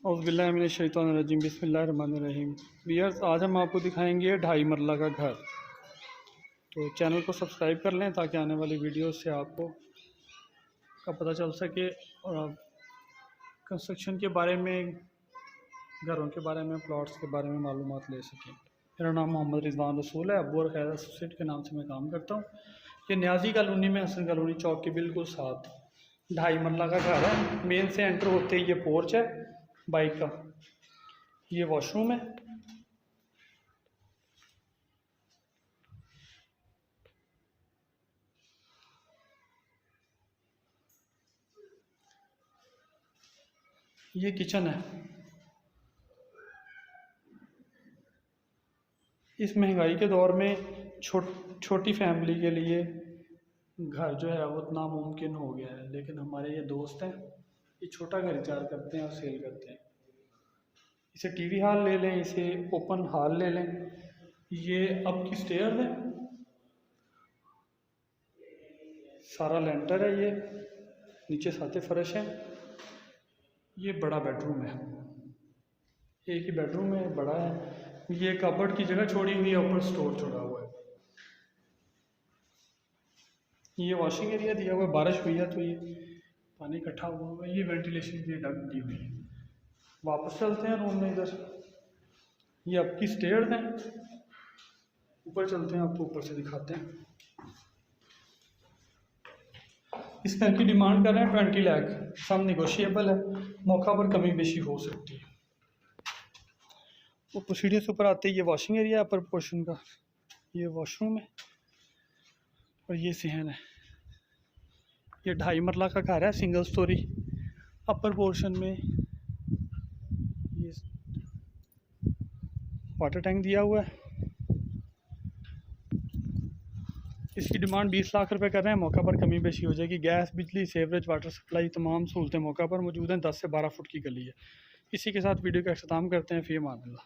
औज़ुबिल्लाहिमिनश्शैतानिर्रजीम बिस्मिल्लाहिर्रहमानिर्रहीम। व्यूअर्स, आज हम आपको दिखाएंगे 2.5 मरला का घर। तो चैनल को सब्सक्राइब कर लें ताकि आने वाली वीडियो से आपको का पता चल सके और आप कंस्ट्रक्शन के बारे में, घरों के बारे में, प्लॉट्स के बारे में मालूमात ले सकें। मेरा नाम मोहम्मद रिजवान रसूल है। अबू और खैर एसोसिएट के नाम से मैं काम करता हूँ। ये न्याजी कॉलोनी में, हसन कॉलोनी चौक के बिल्कुल साथ 2.5 मरला का घर है। मेन से एंटर होते ही ये पोर्च है बाइक का, ये वॉशरूम है, ये किचन है। इस महंगाई के दौर में छोटी फैमिली के लिए घर जो है वो नामुमकिन हो गया है, लेकिन हमारे ये दोस्त हैं, ये छोटा घर तैयार करते हैं और सेल करते हैं। इसे टीवी हॉल ले लें, इसे ओपन हॉल ले लें। ये अप की स्टेयर है, सारा लेंटर है, ये नीचे साथे फर्श है। ये बड़ा बेडरूम है, एक ही बेडरूम है, बड़ा है। ये कबर्ड की जगह छोड़ी हुई है, ऊपर स्टोर छोड़ा हुआ है। ये वॉशिंग एरिया दिया हुआ है, बारिश हुई है तो ये पानी इकट्ठा हुआ है। ये वेंटिलेशन की डक्ट दी हुई है। वापस चलते हैं रूम में। इधर ये आपकी स्टेयर्स हैं, ऊपर चलते हैं, आपको ऊपर से दिखाते हैं। इस घर की डिमांड कर रहे हैं 20 लाख। सम निगोशिएबल है, मौका पर कमी बेशी हो सकती है। वो प्रोसीडियर से ऊपर आते ही ये वॉशिंग एरिया अपर पोर्शन का, ये वॉशरूम है और ये सिहन है। ये 2.5 मरला का घर है, सिंगल स्टोरी। अपर पोर्शन में ये वाटर टैंक दिया हुआ है। इसकी डिमांड 20 लाख रुपए कर रहे हैं, मौका पर कमी बेशी हो जाएगी। गैस, बिजली, सेवरेज, वाटर सप्लाई, तमाम सहूलतें मौका पर मौजूद हैं। 10 से 12 फुट की गली है। इसी के साथ वीडियो का अख्ताम करते हैं। फ़ी अमान अल्लाह।